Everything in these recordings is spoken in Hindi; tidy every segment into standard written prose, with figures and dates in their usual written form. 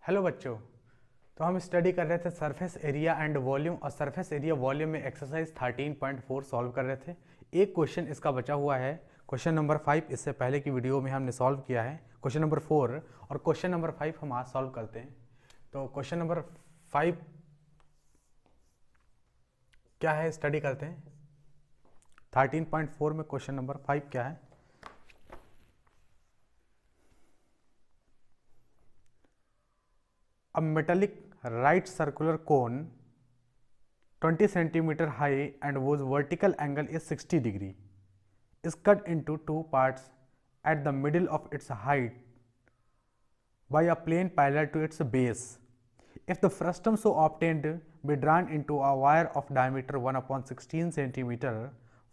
हेलो बच्चों। तो हम स्टडी कर रहे थे सरफेस एरिया एंड वॉल्यूम, और सरफेस एरिया वॉल्यूम में एक्सरसाइज 13.4 सॉल्व कर रहे थे। एक क्वेश्चन इसका बचा हुआ है, क्वेश्चन नंबर 5। इससे पहले की वीडियो में हमने सॉल्व किया है क्वेश्चन नंबर 4, और क्वेश्चन नंबर 5 हम आज सॉल्व करते हैं। तो क्वेश्चन नंबर 5 क्या है, स्टडी करते हैं। 13.4 में क्वेश्चन नंबर 5 क्या है? A metallic right circular cone 20 centimeter high and whose vertical angle is 60 degree is cut into two parts at the middle of its height by a plane parallel to its base. If the frustum so obtained be drawn into a wire of diameter 1/16 centimeter,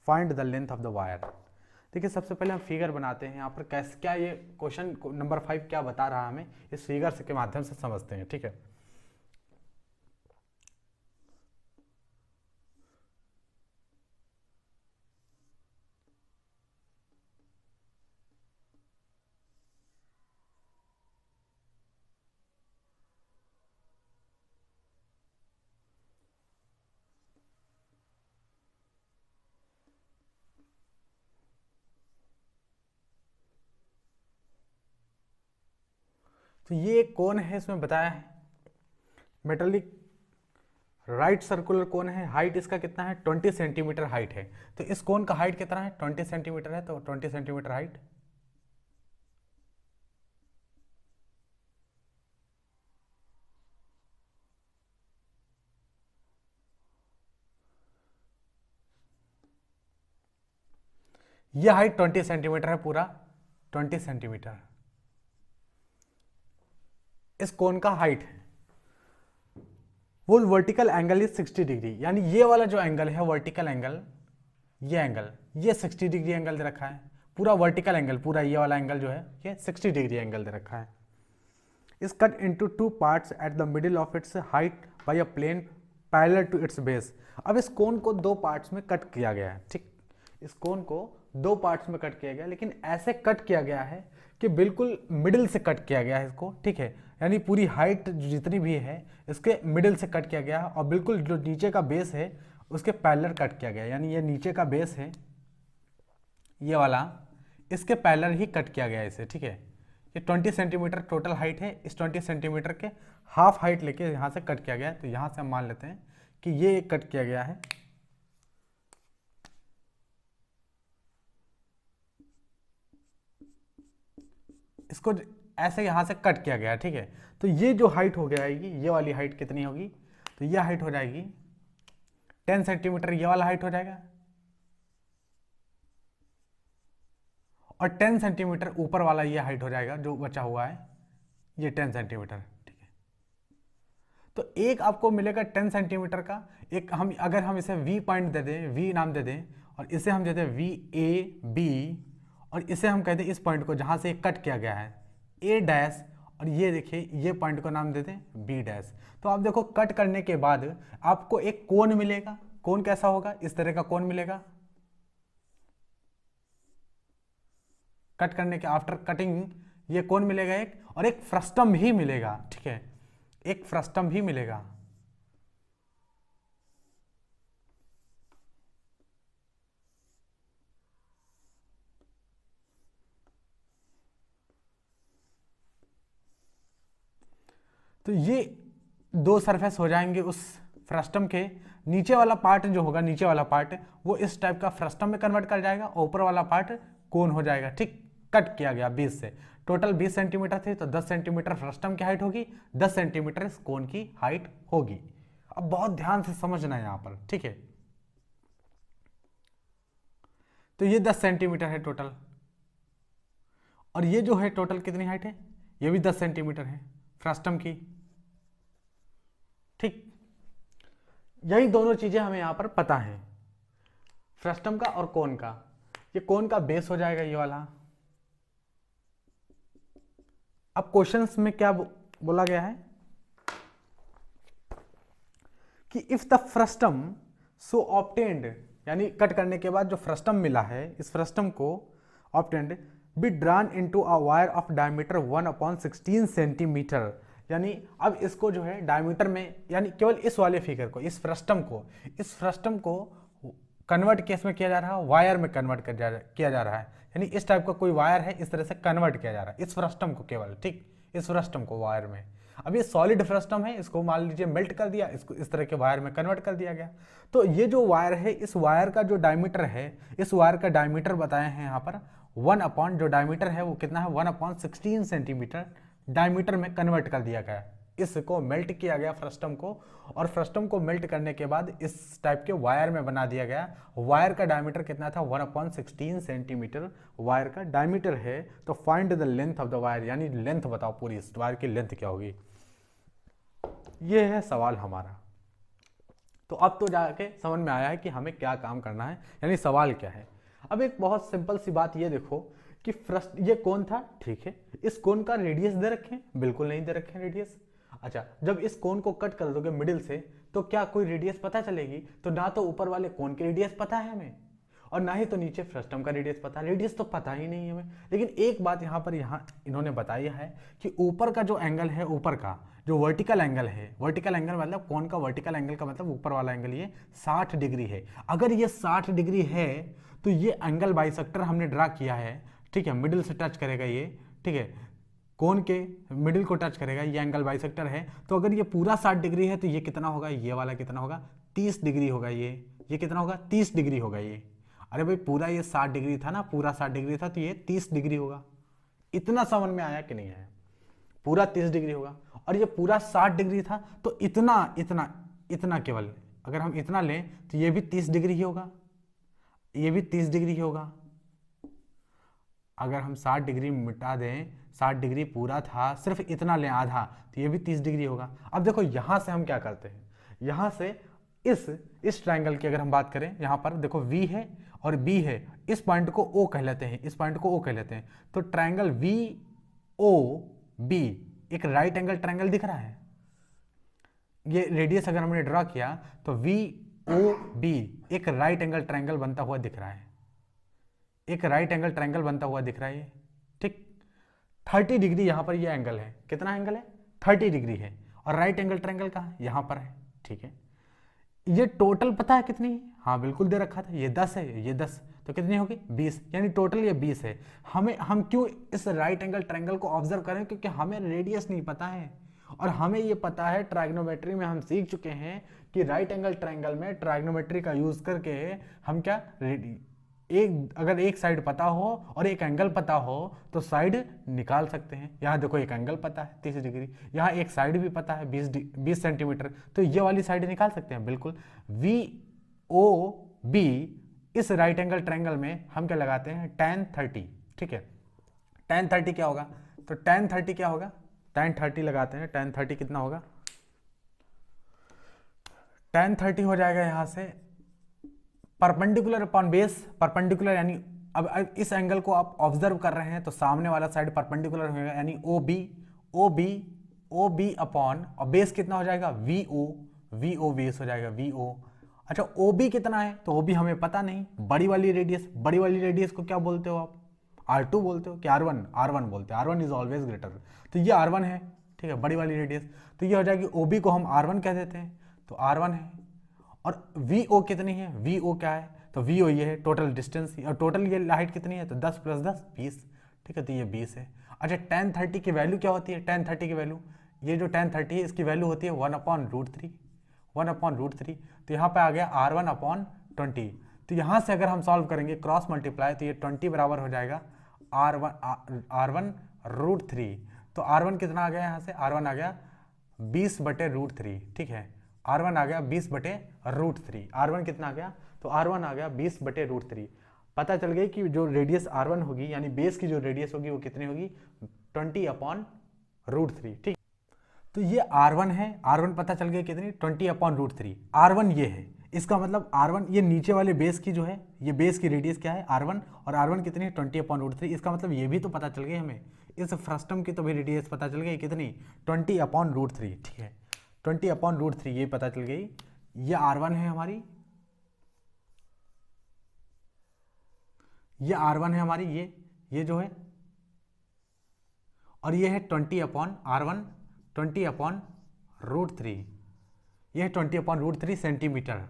find the length of the wire. देखिए, सबसे पहले हम फिगर बनाते हैं यहाँ पर। कैसे, क्या ये क्वेश्चन नंबर 5 क्या बता रहा है हमें, इस फिगर के माध्यम से समझते हैं। ठीक है, तो ये कौन है, इसमें बताया है मेटालिक राइट सर्कुलर कोन है। हाइट इसका कितना है? 20 सेंटीमीटर हाइट है। तो इस कोन का हाइट कितना है? 20 सेंटीमीटर है। तो 20 सेंटीमीटर हाइट, यह हाइट 20 सेंटीमीटर है, पूरा 20 सेंटीमीटर इस कोन का हाइट है। वो वर्टिकल एंगल इज 60 डिग्री, यानी ये वाला जो एंगल है वर्टिकल एंगल, ये एंगल, ये 60 डिग्री एंगल दे रखा है। पूरा वर्टिकल एंगल, पूरा ये वाला एंगल जो है ये 60 डिग्री एंगल दे रखा है। Is cut into two parts at the middle of its height by a plane parallel to its base. अब इस कोन को दो पार्ट्स में कट किया गया है। ठीक, इस कोन को दो पार्ट्स में कट किया गया, लेकिन ऐसे कट किया गया है कि बिल्कुल मिडिल से कट किया गया है इसको। ठीक है, यानी पूरी हाइट जितनी भी है इसके मिडिल से कट किया गया है, और बिल्कुल जो नीचे का बेस है उसके पैरेलल कट किया गया है। यानी ये नीचे का बेस है ये वाला, इसके पैरेलल ही कट किया गया है इसे। ठीक है, ये 20 सेंटीमीटर टोटल हाइट है, इस 20 सेंटीमीटर के हाफ हाइट लेके यहाँ से कट किया गया है। तो यहाँ से हम मान लेते हैं कि ये कट किया गया है। इसको ऐसे यहाँ से कट किया गया है। ठीक है, तो ये जो हाइट हो जाएगी, ये वाली हाइट कितनी होगी? तो ये हाइट हो जाएगी 10 सेंटीमीटर, ये वाला हाइट हो जाएगा, और 10 सेंटीमीटर ऊपर वाला ये हाइट हो जाएगा जो बचा हुआ है, ये 10 सेंटीमीटर। ठीक है, तो एक आपको मिलेगा 10 सेंटीमीटर का। एक हम अगर हम इसे वी पॉइंट दे दें, वी नाम दे दें, और इसे हम दे दें वी ए बी, और इसे हम कहते हैं इस पॉइंट को जहाँ से कट किया गया है ए डैश, और ये देखिए ये पॉइंट को नाम देते हैं बी डैश। तो आप देखो, कट करने के बाद आपको एक कोण मिलेगा। कोण कैसा होगा? इस तरह का कोण मिलेगा। कट करने के आफ्टर कटिंग ये कोण मिलेगा एक, और एक फ्रस्टम भी मिलेगा। ठीक है, एक फ्रस्टम भी मिलेगा। तो ये दो सरफेस हो जाएंगे उस फ्रस्टम के। नीचे वाला पार्ट जो होगा, नीचे वाला पार्ट वो इस टाइप का फ्रस्टम में कन्वर्ट कर जाएगा, और ऊपर वाला पार्ट कोन हो जाएगा। ठीक, कट किया गया 20 से। टोटल 20 सेंटीमीटर थे, तो 10 सेंटीमीटर फ्रस्टम की हाइट होगी, 10 सेंटीमीटर इस कोन की हाइट होगी। अब बहुत ध्यान से समझना है यहाँ पर। ठीक है, तो ये 10 सेंटीमीटर है टोटल, और ये जो है टोटल कितनी हाइट है? ये भी 10 सेंटीमीटर है फ्रस्टम की। ठीक, यही दोनों चीजें हमें यहां पर पता है, फ्रस्टम का और कोन का। ये कोन का बेस हो जाएगा ये वाला। अब क्वेश्चंस में क्या बोला गया है कि if the frustum so obtained, यानी कट करने के बाद जो फ्रस्टम मिला है, इस फ्रस्टम को obtained be drawn into a wire of diameter 1/16 centimetre, यानी अब इसको जो है डायमीटर में, यानी केवल इस वाले फिगर को, इस फ्रस्टम को कन्वर्ट केस में किया जा रहा है, वायर में कन्वर्ट किया जा रहा है। यानी इस टाइप का कोई वायर है, इस तरह से कन्वर्ट किया जा रहा है इस फ्रस्टम को केवल, ठीक, इस फ्रस्टम को वायर में। अब ये सॉलिड फ्रस्टम है, इसको मान लीजिए मेल्ट कर दिया, इसको इस तरह के वायर में कन्वर्ट कर दिया गया। तो ये जो वायर है, इस वायर का जो डायमीटर है, इस वायर का डायमीटर बताए हैं यहाँ पर 1 अपॉन, जो डायमीटर है वो कितना है 1/16 सेंटीमीटर डायमीटर में कन्वर्ट कर दिया गया। इसको मेल्ट किया गया फ्रस्टम को, और फ्रस्टम को मेल्ट करने के बाद इस टाइप के वायर में बना दिया गया। वायर का डायमीटर कितना था 1/16 सेंटीमीटर वायर का डायमीटर है। तो find the length of the wire, यानी लेंथ बताओ पूरी इस वायर की लेंथ क्या होगी, ये है सवाल हमारा। तो अब तो जाके समझ में आया है कि हमें क्या काम करना है, यानी सवाल क्या है। अब एक बहुत सिंपल सी बात ये देखो कि ये कोन था, ठीक है, इस कोन का रेडियस दे रखे हैं? बिल्कुल नहीं दे रखे हैं रेडियस। अच्छा, जब इस कोन को कट कर दोगे मिडिल से, तो क्या कोई रेडियस पता चलेगी? तो ना तो ऊपर वाले कोन की रेडियस पता है हमें, और ना ही तो नीचे फ्रस्टम का रेडियस पता है। रेडियस तो पता ही नहीं है हमें। लेकिन एक बात यहाँ इन्होंने बताई है कि ऊपर का जो एंगल है, ऊपर का जो वर्टिकल एंगल है, वर्टिकल एंगल मतलब कोन का वर्टिकल एंगल का मतलब ऊपर वाला एंगल, ये 60 डिग्री है। अगर ये 60 डिग्री है तो ये एंगल बाइसेक्टर हमने ड्रा किया है, ठीक है, मिडिल से टच करेगा ये, ठीक है, कोन के मिडिल को टच करेगा, ये एंगल बाइसेक्टर है। तो अगर ये पूरा 60 डिग्री है तो ये कितना होगा, ये वाला कितना होगा, 30 डिग्री होगा। ये कितना होगा, 30 डिग्री होगा ये। अरे भाई पूरा ये 60 डिग्री था ना, पूरा 60 डिग्री था, तो ये 30 डिग्री होगा। इतना समझ में आया कि नहीं आया? पूरा 30 डिग्री होगा। और ये पूरा 60 डिग्री था, तो इतना इतना इतना केवल अगर हम इतना लें तो ये भी 30 डिग्री ही होगा, ये भी 30 डिग्री ही होगा। अगर हम 60 डिग्री मिटा दें, 60 डिग्री पूरा था, सिर्फ इतना लें आधा, तो ये भी 30 डिग्री होगा। अब देखो यहां से हम क्या करते हैं, यहां से इस ट्रायंगल की अगर हम बात करें, यहां पर देखो V है और B है, इस पॉइंट को O कह लेते हैं, इस पॉइंट को O कह लेते हैं। तो ट्रायंगल VOB एक राइट एंगल ट्रायंगल दिख रहा है। ये रेडियस अगर हमने ड्रॉ किया तो VOB एक राइट एंगल ट्रायंगल बनता हुआ दिख रहा है, एक राइट एंगल ट्रायंगल बनता हुआ दिख रहा है, ठीक। 30 डिग्री यहां पर ये एंगल है, कितना एंगल है, 30 डिग्री है। और राइट एंगल ट्रायंगल कहां, यहां पर है, ठीक है। ये टोटल पता है कितनी, हाँ बिल्कुल दे रखा था, ये 10 है, ये 10, तो कितनी होगी 20, यानी टोटल ये 20 है। हम क्यों इस राइट एंगल ट्रायंगल को ऑब्जर्व करें, क्योंकि हमें रेडियस नहीं पता है। और हमें ये पता है, ट्राइग्नोमेट्री में हम सीख चुके हैं कि राइट एंगल ट्रायंगल में ट्राइग्नोमेट्री का यूज करके हम क्या, अगर एक साइड पता हो और एक एंगल पता हो तो साइड निकाल सकते हैं। यहाँ देखो एक एंगल पता है 30 डिग्री, यहाँ एक साइड भी पता है 20 सेंटीमीटर, तो ये वाली साइड निकाल सकते हैं बिल्कुल। VOB इस राइट एंगल ट्रायंगल में हम क्या लगाते हैं, tan 30, ठीक है। tan 30 क्या होगा, तो tan 30 क्या होगा, tan 30 लगाते हैं, tan 30 कितना होगा, tan 30 हो जाएगा यहां से परपेंडिकुलर अपॉन बेस, परपेंडिकुलर यानी अब इस एंगल को आप ऑब्जर्व कर रहे हैं तो सामने वाला साइड परपेंडिकुलर होगा, यानी OB अपॉन, और बेस कितना हो जाएगा, VO बेस हो जाएगा, VO। अच्छा OB कितना है, तो OB हमें पता नहीं। बड़ी वाली रेडियस को क्या बोलते हो आप, R2 बोलते हो कि R1 बोलते हैं, R1 इज ऑलवेज ग्रेटर, तो ये R1 है, ठीक है, बड़ी वाली रेडियस। तो ये हो जाएगी OB को हम R1 कह देते हैं, तो R1 है। और VO कितनी है, VO क्या है, तो VO ये है टोटल डिस्टेंस, और टोटल ये हाइट कितनी है, तो 10 + 10 20, ठीक है, तो ये 20 है। अच्छा tan 30 की वैल्यू क्या होती है, tan 30 की वैल्यू, ये जो tan 30 है इसकी वैल्यू होती है 1/√3, 1/√3। तो यहाँ पे आ गया R1/20। तो यहाँ से अगर हम सॉल्व करेंगे क्रॉस मल्टीप्लाई, तो ये 20 बराबर हो जाएगा R1/√3। तो R1 कितना आ गया, यहाँ से R1 आ गया 20/√3, ठीक है, R1 आ गया 20/√3। R1 कितना आ गया, तो R1 आ गया 20/√3। पता चल गई कि जो रेडियस R1 होगी, यानी बेस की जो रेडियस होगी वो कितनी होगी, 20/√3, ठीक। तो ये R1 है, R1 पता चल गया कितनी, 20/√3। R1 ये है, इसका मतलब R1 ये नीचे वाले बेस की जो है, ये बेस की रेडियस क्या है R1, और R1 कितनी है 20/√3। इसका मतलब ये भी तो पता चल गई हमें, इस फ्रस्टम की तो भी रेडियस पता चल गई कितनी, 20/√3, ठीक है, 20/√3 ये पता चल गई। ये R1 है हमारी, ये R1 है हमारी, ये जो है, और ये है 20/R1, 20/√3, यह 20/√3 सेंटीमीटर।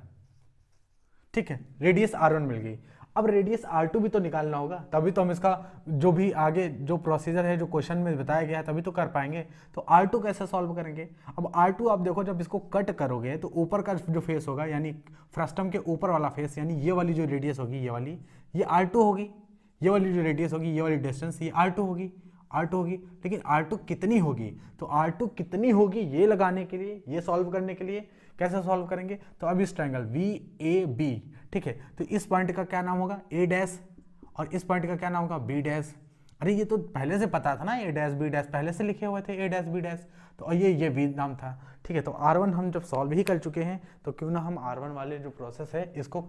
ठीक है, रेडियस R1 मिल गई। अब रेडियस R2 भी तो निकालना होगा, तभी तो हम इसका जो भी आगे जो प्रोसीजर है जो क्वेश्चन में बताया गया है तभी तो कर पाएंगे। तो R2 कैसे सॉल्व करेंगे? अब R2 आप देखो, जब इसको कट करोगे तो ऊपर का जो फेस होगा यानी फ्रस्टम के ऊपर वाला फेस, यानी ये वाली जो रेडियस होगी ये वाली, ये R2 होगी। ये वाली जो रेडियस होगी, ये वाली डिस्टेंस, ये R2 होगी, R2 होगी। लेकिन R2 कितनी होगी? तो R2 कितनी होगी ये लगाने के लिए, ये सॉल्व करने के लिए कैसे सॉल्व करेंगे? तो अब इस ट्रायंगल VAB, ठीक है, तो इस पॉइंट का क्या नाम होगा? A डैश, और इस पॉइंट का क्या नाम होगा? B dash. अरे ये तो पहले से पता था ना, A डैश B डैश पहले से लिखे हुए थे, A डैश B डैश, तो ये B नाम था। ठीक है, तो R1 हम जब सॉल्व ही कर चुके हैं तो क्यों ना हम R1 वाले जो प्रोसेस है इसको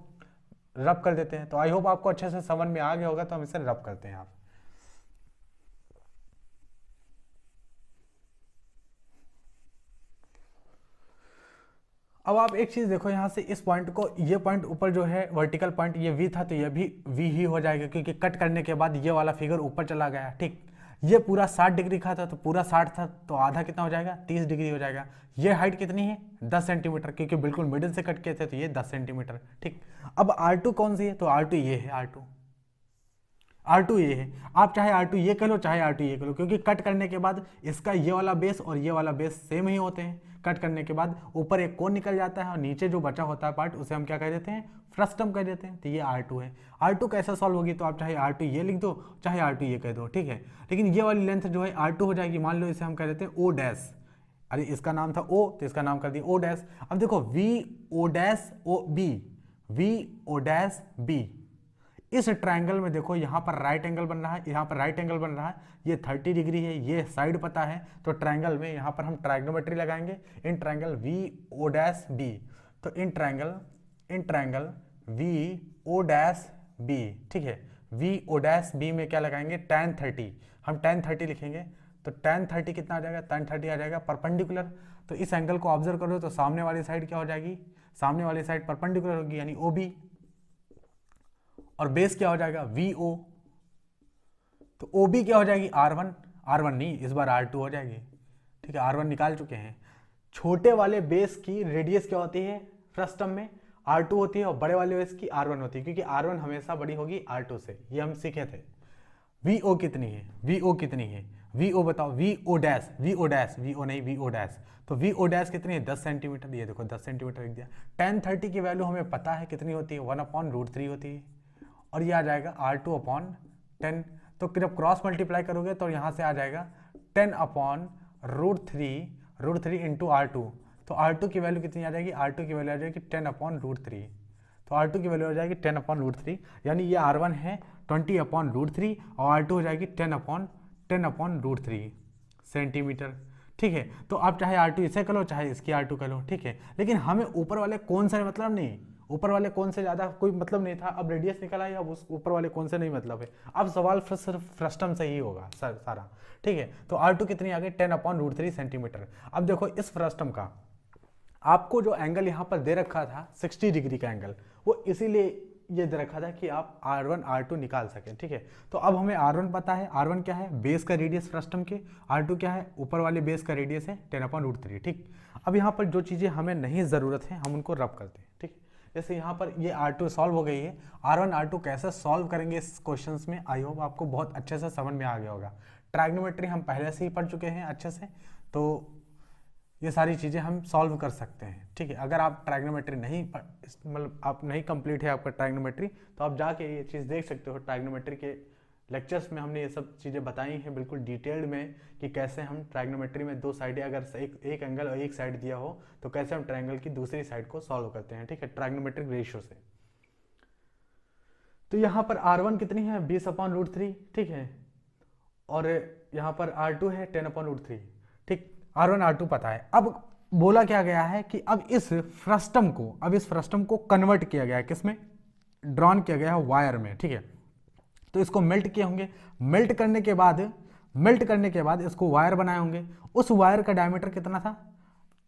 रब कर देते हैं। तो आई होप आपको अच्छे से समझ में आ गया होगा, तो हम इसे रब करते हैं। आप अब आप एक चीज देखो, यहाँ से इस पॉइंट को, ये पॉइंट ऊपर जो है वर्टिकल पॉइंट ये V था, तो ये भी V ही हो जाएगा क्योंकि कट करने के बाद ये वाला फिगर ऊपर चला गया। ठीक, ये पूरा 60 डिग्री का था तो पूरा 60 था, तो आधा कितना हो जाएगा? 30 डिग्री हो जाएगा। ये हाइट कितनी है? 10 सेंटीमीटर, क्योंकि बिल्कुल मिडिल से कट किए थे तो ये 10 सेंटीमीटर। ठीक, अब R2 कौन सी है? तो R2 ये है, R2 ये है। आप चाहे R2 ये कह लो, चाहे R2 ये कह लो, क्योंकि कट करने के बाद इसका ये वाला बेस और ये वाला बेस सेम ही होते हैं। कट करने के बाद ऊपर एक कोन निकल जाता है और नीचे जो बचा होता है पार्ट उसे हम क्या कह देते हैं? फ्रस्टम कह देते हैं। तो ये R2 है। R2 कैसे सॉल्व होगी? तो आप चाहे R2 ये लिख दो, चाहे R2 ये कह दो, ठीक है। लेकिन ये वाली लेंथ जो है R2 हो जाएगी। मान लो इसे हम कह देते हैं O डैश। अरे इसका नाम था O, तो इसका नाम कर दिया O डैश। अब देखो VO dash OB, VO dash B, इस ट्रायंगल में देखो यहाँ पर राइट एंगल बन रहा है, यहाँ पर राइट एंगल बन रहा है, ये 30 डिग्री है, ये साइड पता है। तो ट्रायंगल में यहाँ पर हम ट्रायग्नोमेट्री लगाएंगे in triangle VO dash B। तो in triangle VO dash B, ठीक है, VO डैश B में क्या लगाएंगे? tan 30। हम tan 30 लिखेंगे, तो tan 30 कितना आ जाएगा? tan 30 आ जाएगा परपेंडिकुलर। तो इस एंगल को ऑब्जर्व करो तो सामने वाली साइड क्या हो जाएगी? सामने वाली साइड परपेंडिकुलर होगी, यानी OB, और बेस क्या हो जाएगा? VO। तो OB क्या हो जाएगी? R1 नहीं, इस बार R2 हो जाएगी। ठीक है, R1 निकाल चुके हैं। छोटे वाले बेस की रेडियस क्या होती है फ्रस्टम में? R2 होती है, और बड़े वाले बेस की R1 होती है, क्योंकि R1 हमेशा बड़ी होगी R2 से, ये हम सीखे थे। VO कितनी है? VO कितनी है? VO बताओ। VO डैश, VO नहीं, VO डैश। तो VO डैश कितनी है? 10 सेंटीमीटर। ये देखो 10 सेंटीमीटर लिख दिया। tan 30 की वैल्यू हमें पता है कितनी होती है? 1/√3 होती है, और ये आ जाएगा R2/10। तो जब क्रॉस मल्टीप्लाई करोगे तो यहाँ से आ जाएगा 10/√3 इंटू R2। तो R2 की वैल्यू कितनी आ जाएगी? R2 की वैल्यू आ जाएगी 10/√3। तो R2 की वैल्यू हो जाएगी 10/√3, यानी ये R1 है 20/√3 और R2 हो जाएगी 10/√3 सेंटीमीटर। ठीक है, तो आप चाहे R2 इसे कर लो, चाहे इसकी R2 कर लो, ठीक है। लेकिन हमें ऊपर वाले कौन से मतलब नहीं, ऊपर वाले कौन से ज़्यादा कोई मतलब नहीं था। अब रेडियस निकला है, अब उस ऊपर वाले कौन से नहीं मतलब है। अब सवाल सिर्फ फ्रस्टम से ही होगा सारा, ठीक है। तो R2 कितनी आ गई? 10/√3 सेंटीमीटर। अब देखो इस फ्रस्टम का आपको जो एंगल यहाँ पर दे रखा था 60 डिग्री का एंगल, वो इसीलिए ये दे रखा था कि आप R1 R2 निकाल सकें, ठीक है। तो अब हमें R1 पता है। R1 क्या है? बेस का रेडियस फ्रस्टम के। R2 क्या है? ऊपर वाले बेस का रेडियस है 10/√3, ठीक। अब यहाँ पर जो चीज़ें हमें नहीं ज़रूरत है हम उनको रब करते हैं, ठीक। जैसे यहाँ पर ये R2 सॉल्व हो गई है। R1 R2 कैसे सॉल्व करेंगे इस क्वेश्चंस में, आई होप आपको बहुत अच्छे से समझ में आ गया होगा। ट्रायग्नोमेट्री हम पहले से ही पढ़ चुके हैं अच्छे से, तो ये सारी चीज़ें हम सॉल्व कर सकते हैं, ठीक है। अगर आप ट्रायग्नोमेट्री नहीं, मतलब आप नहीं कंप्लीट है आपका ट्रायग्नोमेट्री, तो आप जाके ये चीज़ देख सकते हो। ट्रायग्नोमेट्री के लेक्चर्स में हमने ये सब चीज़ें बताई हैं बिल्कुल डिटेल्ड में, कि कैसे हम ट्रायग्नोमेट्री में दो साइडें, अगर एक एंगल और एक साइड दिया हो तो कैसे हम ट्रायंगल की दूसरी साइड को सॉल्व करते हैं, ठीक है, ट्रायग्नोमेट्रिक रेशियो से। तो यहाँ पर R1 कितनी है? 20/√3, ठीक है, और यहाँ पर R2 है 10/√3, ठीक। R1 R2 पता है। अब बोला क्या गया है कि अब इस फ्रस्टम को कन्वर्ट किया गया है, किसमें? ड्रॉन किया गया है वायर में, ठीक है। तो इसको मेल्ट किए होंगे, मेल्ट करने के बाद इसको वायर बनाए होंगे। उस वायर का डायमीटर कितना था?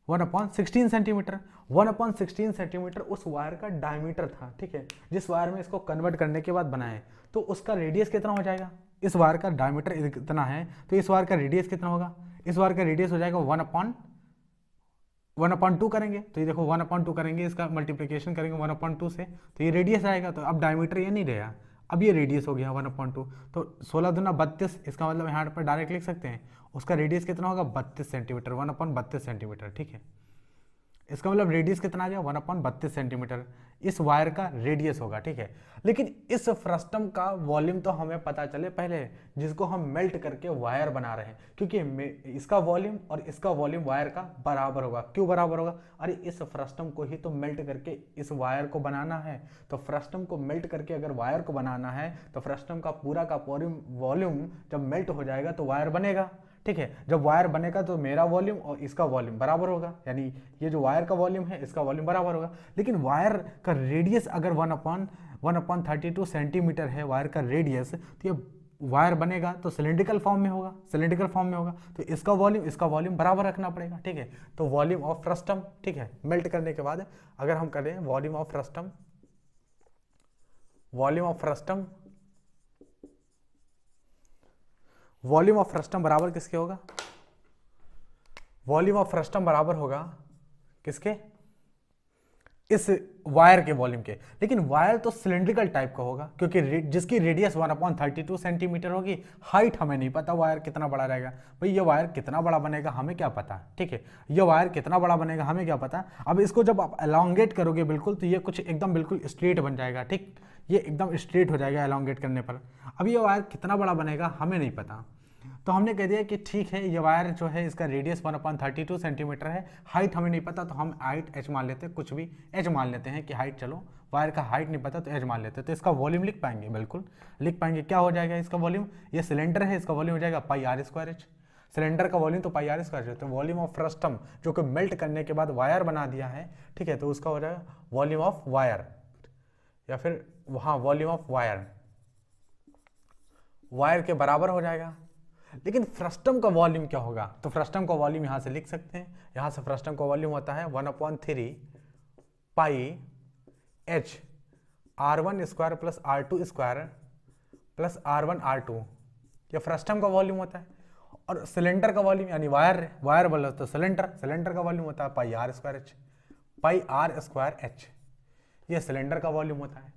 1/16 सेंटीमीटर। 1/16 सेंटीमीटर उस वायर का डायमीटर था, ठीक है, जिस वायर में इसको कन्वर्ट करने के बाद बनाए। तो उसका रेडियस कितना हो जाएगा? इस वायर का डायमीटर इतना है, तो इस वायर का रेडियस कितना होगा? इस वायर का रेडियस हो जाएगा 1/2 करेंगे तो ये देखो 1/2 करेंगे, इसका मल्टीप्लिकेशन करेंगे 1/2 से, तो ये रेडियस आएगा। तो अब डायमीटर ये नहीं रहेगा, अब ये रेडियस हो गया 1/2। तो 16 दूना 32, इसका मतलब यहाँ पर डायरेक्ट लिख सकते हैं उसका रेडियस कितना होगा 32 सेंटीमीटर, 1/32 सेंटीमीटर, ठीक है। इसका मतलब रेडियस कितना आ गया 1/32 सेंटीमीटर, इस वायर का रेडियस होगा, ठीक है। लेकिन इस फ्रस्टम का वॉल्यूम तो हमें पता चले पहले, जिसको हम मेल्ट करके वायर बना रहे हैं, क्योंकि इसका वॉल्यूम और इसका वॉल्यूम वायर का बराबर होगा। क्यों बराबर होगा? अरे इस फ्रस्टम को ही तो मेल्ट करके इस वायर को बनाना है, तो फ्रस्टम को मेल्ट करके अगर वायर को बनाना है तो फ्रस्टम का पूरा का वॉल्यूम जब मेल्ट हो जाएगा तो वायर बनेगा, ठीक है। जब वायर बनेगा तो मेरा वॉल्यूम और इसका वॉल्यूम बराबर होगा, यानी ये जो वायर का वॉल्यूम है इसका वॉल्यूम बराबर होगा। लेकिन वायर का रेडियस अगर 1/32 सेंटीमीटर है वायर का रेडियस, तो ये वायर बनेगा तो सिलेंड्रिकल फॉर्म में होगा, सिलेंड्रिकल फॉर्म में होगा, तो इसका वॉल्यूम बराबर रखना पड़ेगा, ठीक है। तो वॉल्यूम ऑफ फ्रस्टम, ठीक है, मेल्ट करने के बाद अगर हम करें वॉल्यूम ऑफ फ्रस्टम बराबर किसके होगा? वॉल्यूम ऑफ फ्रस्टम बराबर होगा किसके? इस वायर के वॉल्यूम के। लेकिन वायर तो सिलेंड्रिकल टाइप का होगा, क्योंकि जिसकी रेडियस 1/32 सेंटीमीटर होगी, हाइट हमें नहीं पता वायर कितना बड़ा रहेगा। भाई ये वायर कितना बड़ा बनेगा हमें क्या पता, ठीक है, ये वायर कितना बड़ा बनेगा हमें क्या पता। अब इसको जब आप एलोंगेट करोगे बिल्कुल, तो ये कुछ एकदम बिल्कुल स्ट्रेट बन जाएगा, ठीक, ये एकदम स्ट्रेट हो जाएगा एलोंगेट करने पर। अब ये वायर कितना बड़ा बनेगा हमें नहीं पता, तो हमने कह दिया कि ठीक है ये वायर जो है इसका रेडियस 1/32 सेंटीमीटर है, हाइट हमें नहीं पता तो हम हाइट h मान लेते हैं, कुछ भी h मान लेते हैं कि हाइट, चलो वायर का हाइट नहीं पता तो h मान लेते हैं। तो इसका वॉल्यूम लिख पाएंगे, बिल्कुल लिख पाएंगे। क्या हो जाएगा इसका वॉल्यूम? ये सिलेंडर है, इसका वॉल्यूम हो जाएगा πr²h, सिलेंडर का वॉल्यूम तो πr²h। तो वॉल्यूम ऑफ फ्रस्टम जो कि मेल्ट करने के बाद वायर बना दिया है, ठीक है, तो उसका हो जाएगा वॉल्यूम ऑफ वायर, या फिर वहाँ वॉल्यूम ऑफ वायर के बराबर हो जाएगा। लेकिन फ्रस्टम का वॉल्यूम क्या होगा? तो फ्रस्टम का वॉल्यूम यहां से लिख सकते हैं, यहां से फ्रस्टम का वॉल्यूम होता है 1/3 पाई h r1² plus r2² plus r1r2, यह फ्रस्टम का वॉल्यूम होता है। और सिलेंडर का वॉल्यूम यानी वायर बोलो तो सिलेंडर का वॉल्यूम होता है πr²h, यह सिलेंडर का वॉल्यूम होता है।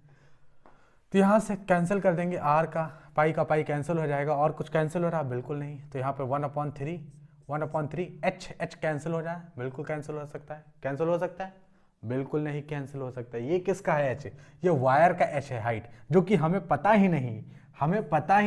तो यहाँ से कैंसिल कर देंगे, r का पाई कैंसिल हो जाएगा, और कुछ कैंसिल हो रहा है? बिल्कुल नहीं। तो यहाँ पे 1/3 h कैंसिल हो जाए, बिल्कुल कैंसिल हो सकता है, कैंसिल हो सकता है? बिल्कुल नहीं कैंसिल हो सकता है। ये किसका है h? ये वायर का h है, हाइट, जो कि हमें पता ही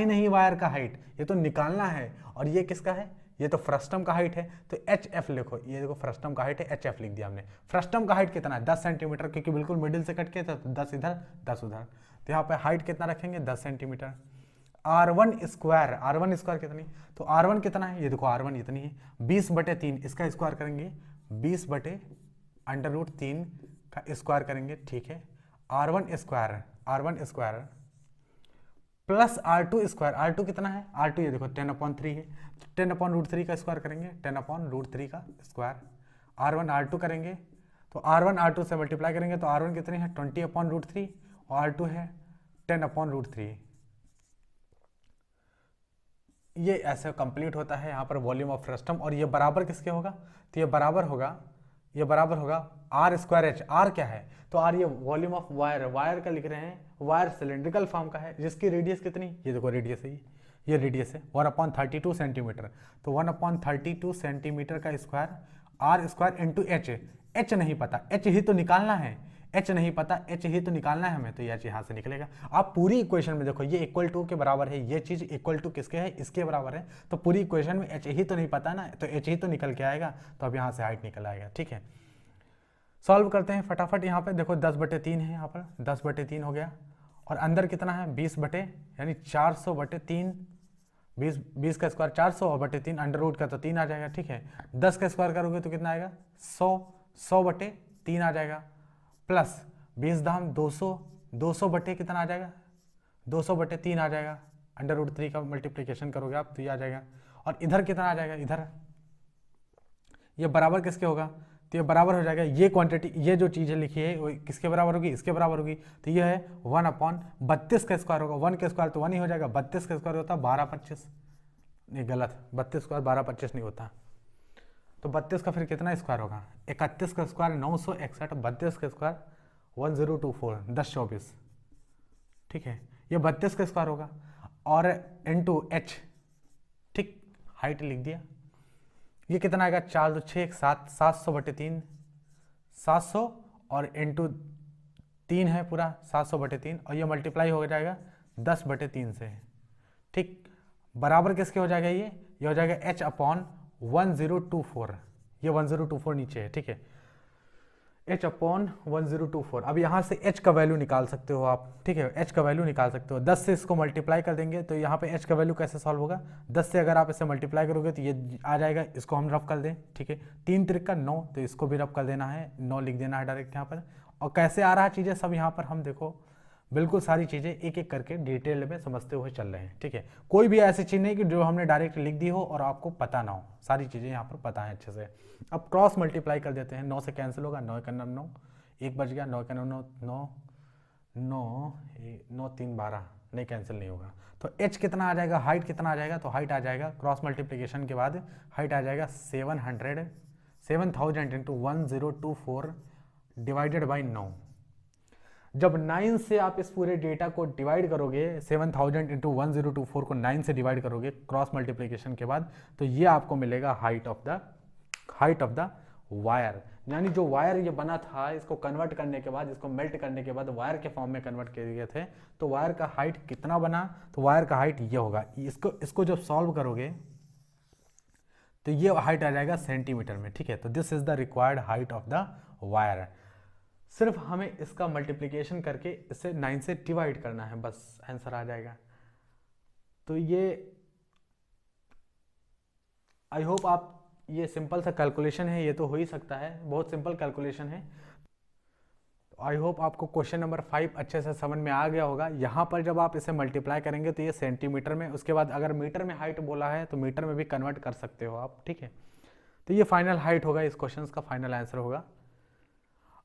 नहीं वायर का हाइट, ये तो निकालना है। और ये किसका है? ये तो फ्रस्टम का हाइट है, तो HF लिखो, ये देखो फ्रस्टम का हाइट है, HF लिख दिया हमने। फ्रस्टम का हाइट कितना है? 10 सेंटीमीटर, क्योंकि बिल्कुल मिडिल से कट के था, 10 इधर 10 उधर, तो यहाँ पे हाइट कितना रखेंगे? 10 सेंटीमीटर। r1² कितनी? तो r1 कितना है? ये देखो r1 इतनी है, 20/3, इसका स्क्वायर करेंगे 20/√3 का स्क्वायर करेंगे, ठीक है। r1² प्लस r2 कितना है? r2 ये देखो 10/3 है, 10/√3 का स्क्वायर करेंगे, 10/√3 का स्क्वायर। r1 r2 करेंगे तो r1 r2 से मल्टीप्लाई करेंगे तो r1 कितनी है? 20/√3 और r2 है 10/√3। ये ऐसे कंप्लीट होता है यहाँ पर वॉल्यूम ऑफ फ्रस्टम। और ये बराबर किसके होगा? तो ये बराबर होगा r²h। r क्या है? तो r ये वॉल्यूम ऑफ वायर का लिख रहे हैं, वायर सिलेंड्रिकल फॉर्म का है, जिसकी रेडियस कितनी? ये देखो रेडियस है, ये रेडियस है 1/32 सेंटीमीटर। तो 1/32 सेंटीमीटर का स्क्वायर, r² इंटू h नहीं पता, h ही तो निकालना है, h नहीं पता, h ही तो निकालना है हमें, तो ये यहाँ से निकलेगा। आप पूरी इक्वेशन में देखो, ये इक्वल टू के बराबर है, ये चीज इक्वल टू किसके है? इसके बराबर है। तो पूरी इक्वेशन में h ही तो नहीं पता ना, तो h ही तो निकल के आएगा, तो अब यहाँ से हाइट निकल आएगा, ठीक है। सॉल्व करते हैं फटाफट। यहाँ पे देखो 10/3 है, यहाँ पर 10/3 हो गया, और अंदर कितना है? 20 यानी 400/3, 20 का स्क्वायर 400 और /3, अंडर रूट का तो 3 आ जाएगा, ठीक है। 10 का स्क्वायर करोगे तो कितना आएगा? 100/3 आ जाएगा, प्लस 20 धाम 200, 200 कितना आ जाएगा? 200/3 आ जाएगा, अंडर√3 का मल्टीप्लीकेशन करोगे आप तो ये आ जाएगा। और इधर कितना आ जाएगा? इधर ये बराबर किसके होगा? तो ये बराबर हो जाएगा, ये क्वांटिटी, ये जो चीज़ें लिखी है वो किसके बराबर होगी? इसके बराबर होगी। तो ये है 1/32 का स्क्वायर होगा, 1 का स्क्वायर तो 1 ही हो जाएगा, 32 का स्क्वायर होता है 12/25, नहीं गलत, 32 स्क्वायर 12 25 नहीं होता। तो 32 का फिर कितना स्क्वायर होगा, 31 का स्क्वायर 961, 32 का स्क्वायर 1024, 1024, ठीक है, ये 32 का स्क्वायर होगा। और इंटू एच, ठीक, हाइट लिख दिया। ये कितना आएगा, 4 2 6 7, 700/3, 700 और इंटू 3 है पूरा 700/3, और ये मल्टीप्लाई हो जाएगा 10/3 से, ठीक, बराबर किसके हो जाएगा, ये हो जाएगा h अपॉन 1024, ये 1024 नीचे है, ठीक है, h अपॉन 1024। अब यहाँ से h का वैल्यू निकाल सकते हो आप, ठीक है, h का वैल्यू निकाल सकते हो। 10 से इसको मल्टीप्लाई कर देंगे तो यहाँ पे h का वैल्यू कैसे सॉल्व होगा, 10 से अगर आप इसे मल्टीप्लाई करोगे तो ये आ जाएगा, इसको हम रफ कर दें, ठीक है, 3 3 का 9, तो इसको भी रफ कर देना है, 9 लिख देना है डायरेक्ट यहाँ पर। और कैसे आ रहा है चीज़ें सब यहाँ पर हम देखो, बिल्कुल सारी चीज़ें एक एक करके डिटेल में समझते हुए चल रहे हैं, ठीक है, कोई भी ऐसी चीज़ नहीं कि जो हमने डायरेक्ट लिख दी हो और आपको पता ना हो, सारी चीज़ें यहाँ पर पता है अच्छे से। अब क्रॉस मल्टीप्लाई कर देते हैं, 9 से कैंसिल होगा, 9 का 9, 1 बच गया, 9 का 9 9 9 9 3 12, नहीं कैंसिल नहीं होगा। तो h कितना आ जाएगा, हाइट कितना आ जाएगा, तो हाइट आ जाएगा क्रॉस मल्टीप्लिकेशन के बाद हाइट आ जाएगा 7000 इंटू 1024 डिवाइडेड बाई 9। जब 9 से आप इस पूरे डेटा को डिवाइड करोगे, 7000 इंटू 1024 को 9 से डिवाइड करोगे क्रॉस मल्टीप्लिकेशन के बाद, तो ये आपको मिलेगा हाइट ऑफ द वायर। यानी जो वायर ये बना था, इसको कन्वर्ट करने के बाद, इसको मेल्ट करने के बाद वायर के फॉर्म में कन्वर्ट किए गए थे, तो वायर का हाइट कितना बना, तो वायर का हाइट ये होगा। इसको जब सॉल्व करोगे तो ये हाइट आ जाएगा सेंटीमीटर में, ठीक है। तो this is the required height of the wire. सिर्फ हमें इसका मल्टीप्लिकेशन करके इसे 9 से डिवाइड करना है, बस आंसर आ जाएगा। तो ये आई होप आप, ये सिंपल सा कैलकुलेशन है, ये तो हो ही सकता है, बहुत सिंपल कैलकुलेशन है। आई होप आपको क्वेश्चन नंबर 5 अच्छे से समझ में आ गया होगा। यहाँ पर जब आप इसे मल्टीप्लाई करेंगे तो ये सेंटीमीटर में, उसके बाद अगर मीटर में हाइट बोला है तो मीटर में भी कन्वर्ट कर सकते हो आप, ठीक है। तो ये फाइनल हाइट होगा, इस क्वेश्चन का फाइनल आंसर होगा।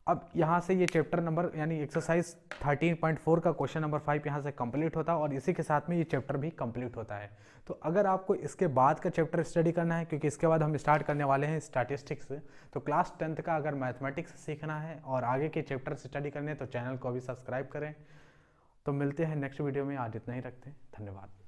अब यहाँ से ये चैप्टर नंबर यानी एक्सरसाइज 13.4 का क्वेश्चन नंबर 5 यहाँ से कंप्लीट होता है, और इसी के साथ में ये चैप्टर भी कंप्लीट होता है। तो अगर आपको इसके बाद का चैप्टर स्टडी करना है, क्योंकि इसके बाद हम स्टार्ट करने वाले हैं स्टैटिस्टिक्स, तो क्लास 10th का अगर मैथमेटिक्स सीखना है और आगे के चैप्टर स्टडी करने हैं तो चैनल को भी सब्सक्राइब करें। तो मिलते हैं नेक्स्ट वीडियो में, आज इतना ही रखते हैं, धन्यवाद।